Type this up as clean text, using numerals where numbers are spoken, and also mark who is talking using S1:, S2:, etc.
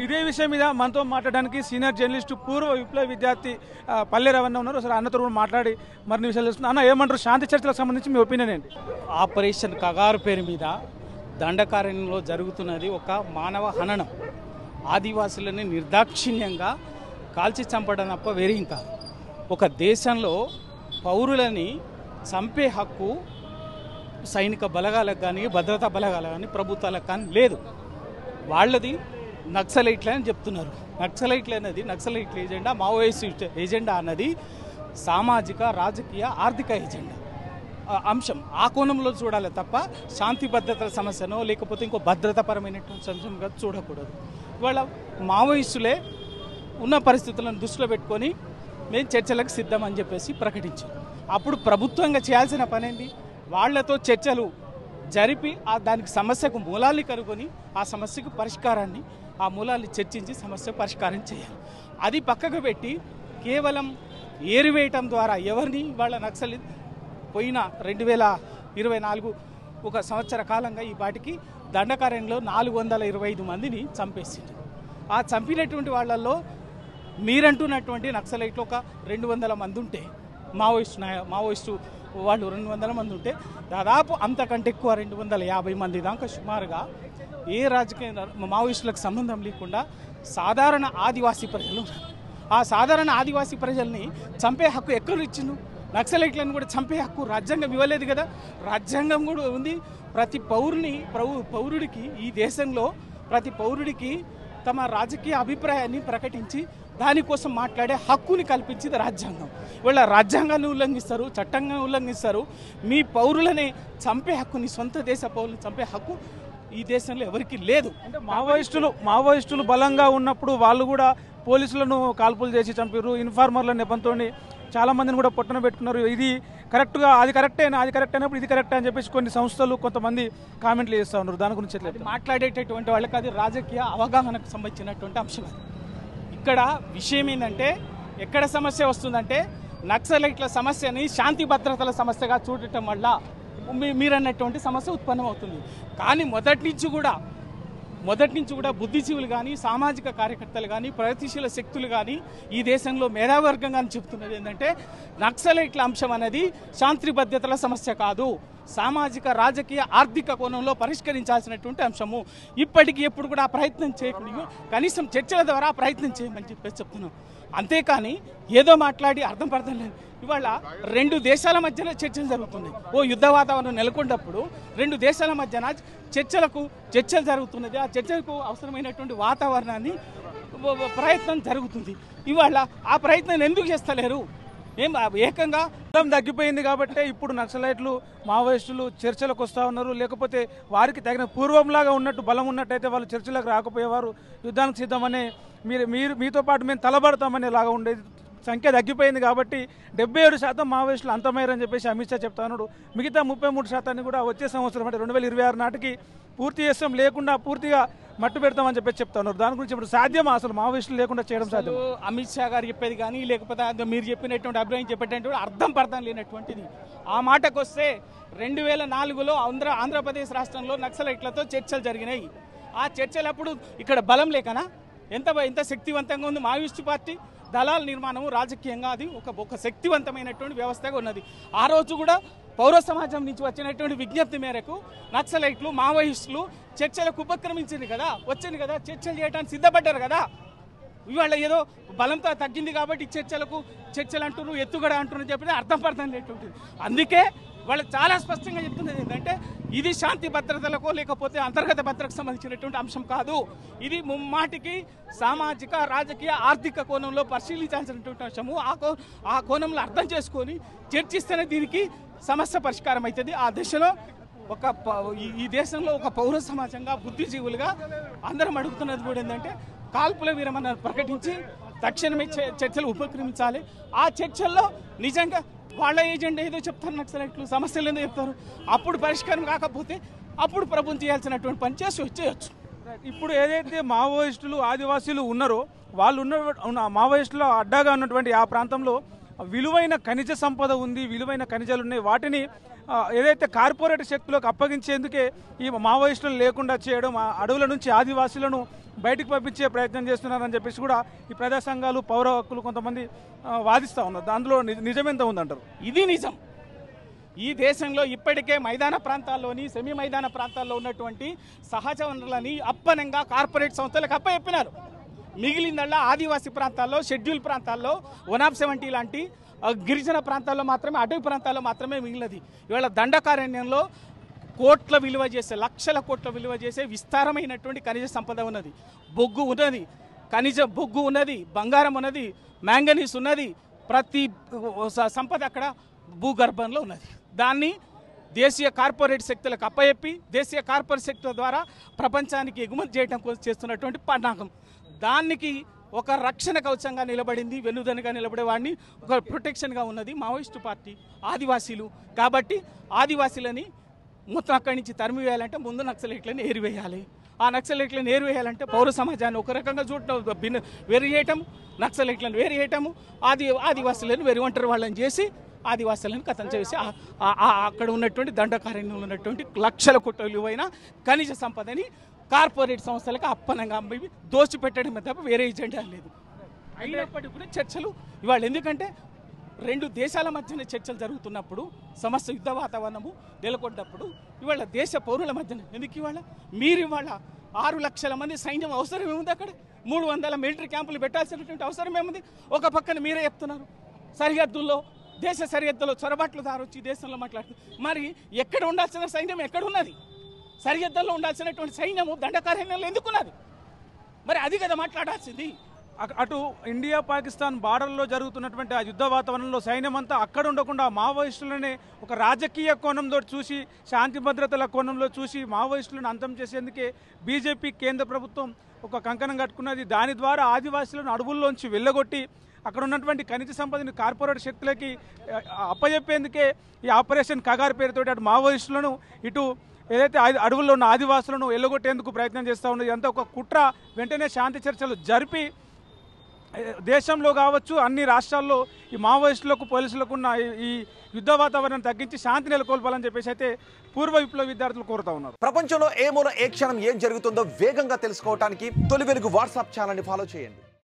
S1: ఇదే విషయం మీద మనతో మాట్లాడడానికి సీనియర్ జర్నలిస్టు పూర్వ విప్లవ విద్యార్థి పల్లె రవణ ఉన్నారు. అసలు అన్నతో కూడా మాట్లాడి మరిన్ని విషయాలు తెలుస్తుంది. అన్న ఏమంటారు, శాంతి చర్చలకు సంబంధించి మీ ఒపీనియన్ ఏంటి?
S2: ఆపరేషన్ కగారు పేరు మీద దండకారణ్యంలో జరుగుతున్నది ఒక మానవ హననం. ఆదివాసులని నిర్దాక్షిణ్యంగా కాల్చి చంపడం తప్ప వేరేం కాదు. ఒక దేశంలో పౌరులని చంపే హక్కు సైనిక బలగాలకు కానీ భద్రతా బలగాలకు కానీ ప్రభుత్వాలకు కానీ లేదు. వాళ్ళది నక్సలైట్లే అని చెప్తున్నారు. నక్సలైట్లే అనేది నక్సలైట్ల ఏజెండా, మావోయిస్ట్ ఏజెండా అన్నది సామాజిక రాజకీయ ఆర్థిక ఏజెండా అంశం. ఆ కోణంలో చూడాలి తప్ప శాంతి భద్రతల సమస్యనో లేకపోతే ఇంకో భద్రతాపరమైనటువంటి అంశంగా చూడకూడదు. ఇవాళ మావోయిస్టులే ఉన్న పరిస్థితులను దృష్టిలో పెట్టుకొని మేము చర్చలకు సిద్ధం అని చెప్పేసి ప్రకటించాం. అప్పుడు ప్రభుత్వంగా చేయాల్సిన పని ఏంటి? వాళ్లతో చర్చలు జరిపి దానికి సమస్యకు మూలాల్ని కనుగొని ఆ సమస్యకు పరిష్కారాన్ని, ఆ మూలాల్ని చర్చించి సమస్య పరిష్కారం చేయాలి. అది పక్కకు పెట్టి కేవలం ఏరివేయటం ద్వారా ఎవరిని వాళ్ళ నక్సలి పోయిన 2024 ఒక సంవత్సర కాలంగా ఈ పాటికి దండకారణ్యంలో 425 మందిని చంపేసింది. ఆ చంపినటువంటి వాళ్ళల్లో మీరంటున్నటువంటి నక్సలైట్లు ఒక 200 మంది ఉంటే, మావోయిస్టు వాళ్ళు 200 మంది ఉంటే, దాదాపు అంతకంటే ఎక్కువ 250 మంది దాకా సుమారుగా ఏ రాజకీయ మావోయిస్టులకు సంబంధం లేకుండా సాధారణ ఆదివాసీ ప్రజలు. ఆ సాధారణ ఆదివాసీ ప్రజల్ని చంపే హక్కు ఎక్కడ ఇచ్చిండు? నక్సలైట్లను కూడా చంపే హక్కు రాజ్యాంగం ఇవ్వలేదు కదా. రాజ్యాంగం కూడా ఉంది. ప్రతి పౌరుడికి ఈ దేశంలో ప్రతి పౌరుడికి తమ రాజకీయ అభిప్రాయాన్ని ప్రకటించి దానికోసం మాట్లాడే హక్కుని కల్పించింది రాజ్యాంగం. వీళ్ళ రాజ్యాంగాన్ని ఉల్లంఘిస్తారు, చట్టంగా ఉల్లంఘిస్తారు. మీ పౌరులనే చంపే హక్కు, నీ సొంత దేశ పౌరులను చంపే హక్కు ఈ దేశంలో ఎవరికి లేదు.
S1: అంటే మావోయిస్టులు బలంగా ఉన్నప్పుడు వాళ్ళు కూడా పోలీసులను కాల్పులు చేసి చంపారు. ఇన్ఫార్మర్ల నెపంతో చాలా మందిని కూడా పొట్టన పెట్టుకున్నారు. ఇది కరెక్ట్గా, అది కరెక్టే అయినప్పుడు ఇది కరెక్టే అని చెప్పేసి కొన్ని సంస్థలు కొంతమంది కామెంట్లు చేస్తూ ఉన్నారు. దాని గురించి ఎట్లా
S2: మాట్లాడేటటువంటి వాళ్ళకి అది రాజకీయ అవగాహనకు సంబంధించినటువంటి అంశం. అది ఇక్కడ విషయం ఏంటంటే, ఎక్కడ సమస్య వస్తుందంటే నక్సలైట్ల సమస్యని శాంతి భద్రతల సమస్యగా చూడటం వల్ల మీరన్నటువంటి సమస్య ఉత్పన్నమవుతుంది. కానీ మొదటి నుంచి కూడా బుద్ధిజీవులు కానీ, సామాజిక కార్యకర్తలు కానీ, ప్రగతిశీల శక్తులు కానీ, ఈ దేశంలో మేధావర్గం కానీ చెప్తున్నది ఏంటంటే, నక్సలైట్ల అంశం అనేది శాంతి భద్రతల సమస్య కాదు, సామాజిక రాజకీయ ఆర్థిక కోణంలో పరిష్కరించాల్సినటువంటి అంశము. ఇప్పటికీ ఎప్పుడు కూడా ఆ ప్రయత్నం చేయకుండా కనీసం చర్చల ద్వారా ప్రయత్నం చేయమని చెప్పేసి చెప్తున్నాం. అంతేకాని ఏదో మాట్లాడి అర్థం లేదు. ఇవాళ 2 దేశాల మధ్యన చర్చలు జరుగుతున్నాయి. ఓ యుద్ధ వాతావరణం నెలకొన్నప్పుడు 2 దేశాల మధ్యన చర్చలు జరుగుతున్నది. ఆ చర్చలకు అవసరమైనటువంటి వాతావరణాన్ని ప్రయత్నం జరుగుతుంది. ఇవాళ ఆ ప్రయత్నం ఎందుకు చేస్తలేరు? ఏకంగా
S1: బలం తగ్గిపోయింది కాబట్టి ఇప్పుడు నక్సలైట్లు, మావోయిస్టులు చర్చలకు వస్తూ ఉన్నారు. లేకపోతే వారికి తగిన పూర్వంలాగా ఉన్నట్టు బలం ఉన్నట్టయితే వాళ్ళు చర్చలకు రాకపోయేవారు. యుద్ధానికి సిద్ధమనే మీతో పాటు మేము తలబడతామనే లాగా ఉండేది. సంఖ్య తగ్గిపోయింది కాబట్టి 77% మావోయిస్టులు అంతమయ్యారని చెప్పేసి అమిత్ షా చెప్తా ఉన్నాడు. మిగతా 33% కూడా వచ్చే సంవత్సరం అంటే 2026 నాటికి పూర్తి చేస్తాం, లేకుండా పూర్తిగా మట్టు పెడతామని చెప్పేసి చెప్తా ఉన్నారు. దాని గురించి ఇప్పుడు సాధ్యమా అసలు మావోయిస్టులు లేకుండా చేయడం సాధ్యం?
S2: అమిత్ షా గారు చెప్పేది కానీ, లేకపోతే మీరు చెప్పినటువంటి అభిప్రాయం చెప్పేటటువంటి అర్థం లేనటువంటిది. ఆ మాటకు వస్తే 2004లో ఆంధ్రప్రదేశ్ రాష్ట్రంలో నక్సలైట్లతో చర్చలు జరిగినాయి. ఆ చర్చలప్పుడు ఇక్కడ బలం లేకనా? ఎంత శక్తివంతంగా ఉంది మావోయిస్టు పార్టీ. దళాల నిర్మాణము రాజకీయంగా అది ఒక శక్తివంతమైనటువంటి వ్యవస్థగా ఉన్నది. ఆ రోజు కూడా పౌర సమాజం నుంచి వచ్చినటువంటి విజ్ఞప్తి మేరకు నక్సలైట్లు, మావోయిస్టులు చర్చలకు ఉపక్రమించింది కదా, వచ్చింది కదా, చర్చలు చేయడానికి సిద్ధపడ్డారు కదా. ఇవాళ ఏదో బలంతో తగ్గింది కాబట్టి చర్చలు అంటున్నారు, ఎత్తుగడ అంటున్నారు చెప్పిన అర్థం లేటువంటిది. అందుకే వాళ్ళు చాలా స్పష్టంగా చెప్తున్నది ఏంటంటే, ఇది శాంతి భద్రతలకు లేకపోతే అంతర్గత భద్రతకు సంబంధించినటువంటి అంశం కాదు. ఇది ముమ్మాటికి సామాజిక రాజకీయ ఆర్థిక కోణంలో పరిశీలించాల్సినటువంటి అంశము. ఆ కోణంలో అర్థం చేసుకొని చర్చిస్తేనే దీనికి సమస్య పరిష్కారం అవుతుంది. ఆ దిశలో ఈ దేశంలో ఒక పౌర సమాజంగా, బుద్ధిజీవులుగా అందరం అడుగుతున్నది కూడా ఏంటంటే, కాల్పుల విరమణ ప్రకటించి తక్షణమే చర్చలు ఉపక్రమించాలి. ఆ చర్చల్లో నిజంగా వాళ్ళ ఏజెండా ఏదో చెప్తారు నక్సలైట్లు, సమస్యలు ఏదో చెప్తారు. అప్పుడు పరిష్కారం కాకపోతే అప్పుడు ప్రభుత్వం చేయాల్సినటువంటి పని చేయొచ్చు.
S1: ఇప్పుడు ఏదైతే మావోయిస్టులు, ఆదివాసీలు ఉన్నారో వాళ్ళు ఉన్న మావోయిస్టుల అడ్డాగా ఉన్నటువంటి ఆ ప్రాంతంలో విలువైన ఖనిజ సంపద ఉంది, విలువైన ఖనిజాలు ఉన్నాయి. వాటిని ఏదైతే కార్పొరేట్ శక్తులకు అప్పగించేందుకే ఈ మావోయిస్టులను లేకుండా చేయడం, అడవుల నుంచి ఆదివాసీలను బయటికి పంపించే ప్రయత్నం చేస్తున్నారని చెప్పేసి కూడా ఈ ప్రజా సంఘాలు పౌర హక్కులు కొంతమంది వాదిస్తూ ఉన్నారు. అందులో నిజమెంత ఉందంటారు?
S2: ఇది నిజం. ఈ దేశంలో ఇప్పటికే మైదాన ప్రాంతాల్లోని సెమీ మైదాన ప్రాంతాల్లో ఉన్నటువంటి సహజ వనరులని అప్పనంగా కార్పొరేట్ సంస్థలకు అప్పచెప్పినారు. మిగిలిందల్లా ఆదివాసీ ప్రాంతాల్లో, షెడ్యూల్ ప్రాంతాల్లో, 170 లాంటి గిరిజన ప్రాంతాల్లో మాత్రమే, అటవీ ప్రాంతాల్లో మాత్రమే మిగిలినది. ఇవాళ దండకారణ్యంలో కోట్ల విలువ చేసే, లక్షల కోట్ల విలువ చేసే విస్తారమైనటువంటి ఖనిజ సంపద ఉన్నది. బొగ్గు ఉన్నది, ఖనిజ బొగ్గు ఉన్నది, బంగారం ఉన్నది, మ్యాంగనీస్ ఉన్నది. ప్రతి సంపద అక్కడ భూగర్భంలో ఉన్నది. దాన్ని దేశీయ కార్పొరేట్ శక్తులకు అప్పచెప్పి దేశీయ కార్పొరేట్ శక్తుల ద్వారా ప్రపంచానికి ఎగుమతి చేయడం కోసం చేస్తున్నటువంటి పన్నాగం. దానికి ఒక రక్షణ కవచంగా నిలబడింది, వెన్నుదన్నుగా నిలబడే వాడిని ఒక ప్రొటెక్షన్గా ఉన్నది మావోయిస్టు పార్టీ, ఆదివాసీలు. కాబట్టి ఆదివాసీలని మొత్తం అక్కడి నుంచి తరిమివేయాలంటే ముందు నక్సలైట్లను ఏరివేయాలి. ఆ నక్సలైట్లను ఏరివేయాలంటే పౌర సమాజాన్ని ఒక రకంగా చూడటం, వేరు చేయటం, నక్సలైట్లను వేరు చేయటము, ఆదివాసీలను వేరు ఒంటరి వాళ్ళని చేసి ఆదివాసీలను కథం చేసి అక్కడ ఉన్నటువంటి దండకారణ్యంలో ఉన్నటువంటి లక్షల కోట్ల విలువైన ఖనిజ సంపదని కార్పొరేట్ సంస్థలకు అప్పనంగా అమ్మి దోచిపెట్టడమే తప్ప వేరే ఎజెండా లేదు. అయినప్పటికీ కూడా చర్చలు ఇవాళ, ఎందుకంటే రెండు దేశాల మధ్యన చర్చలు జరుగుతున్నప్పుడు, సమస్య యుద్ధ వాతావరణము నెలకొన్నప్పుడు ఇవాళ దేశ పౌరుల మధ్యన ఎందుకు మీరు ఇవాళ 6 లక్షల మంది సైన్యం అవసరం ఏముంది? అక్కడ 300 మిలిటరీ క్యాంపులు పెట్టాల్సినటువంటి అవసరం ఏముంది? ఒక పక్కన మీరే చెప్తున్నారు సరిహద్దుల్లో, దేశ సరిహద్దులో చొరబాట్లు దారొచ్చి దేశంలో మాట్లాడుతుంది. మరి ఎక్కడ ఉండాల్సిన సైన్యం ఎక్కడున్నది? సరిహద్దుల్లో ఉండాల్సినటువంటి సైన్యము దండకారణ్యంలో ఎందుకున్నది? మరి అది కదా మాట్లాడాల్సింది.
S1: అటు ఇండియా పాకిస్తాన్ బార్డర్లో జరుగుతున్నటువంటి ఆ యుద్ధ వాతావరణంలో సైన్యం అంతా అక్కడ ఉండకుండా మావోయిస్టులనే ఒక రాజకీయ కోణంలో చూసి, శాంతి భద్రతల కోణంలో చూసి మావోయిస్టులను అంతం చేసేందుకే బీజేపీ కేంద్ర ప్రభుత్వం ఒక కంకణం కట్టుకున్నది. దాని ద్వారా ఆదివాసీలను అడవుల్లోంచి వెళ్ళగొట్టి అక్కడ ఉన్నటువంటి ఖనిజ సంపదని కార్పొరేట్ శక్తులకి అప్పచెప్పేందుకే ఈ ఆపరేషన్ కగార్ పేరుతోటి అటు మావోయిస్టులను, ఇటు ఏదైతే అడవుల్లో ఉన్న ఆదివాసులను ఎల్లగొట్టేందుకు ప్రయత్నం చేస్తూ ఉన్నది. అంతా ఒక కుట్ర. వెంటనే శాంతి చర్చలు జరిపి దేశంలో కావచ్చు అన్ని రాష్ట్రాల్లో ఈ మావోయిస్టులకు, పోలీసులకు ఉన్న ఈ యుద్ధ వాతావరణం తగ్గించి శాంతి నెలకొల్పాలని చెప్పేసి అయితే పూర్వ విప్లవ విద్యార్థులు కోరుతా ఉన్నారు.
S3: ప్రపంచంలో ఏ మూల ఏ క్షణం ఏం జరుగుతుందో వేగంగా తెలుసుకోవడానికి తొలి వెలుగు వాట్సాప్ ఛానల్ని ఫాలో చేయండి.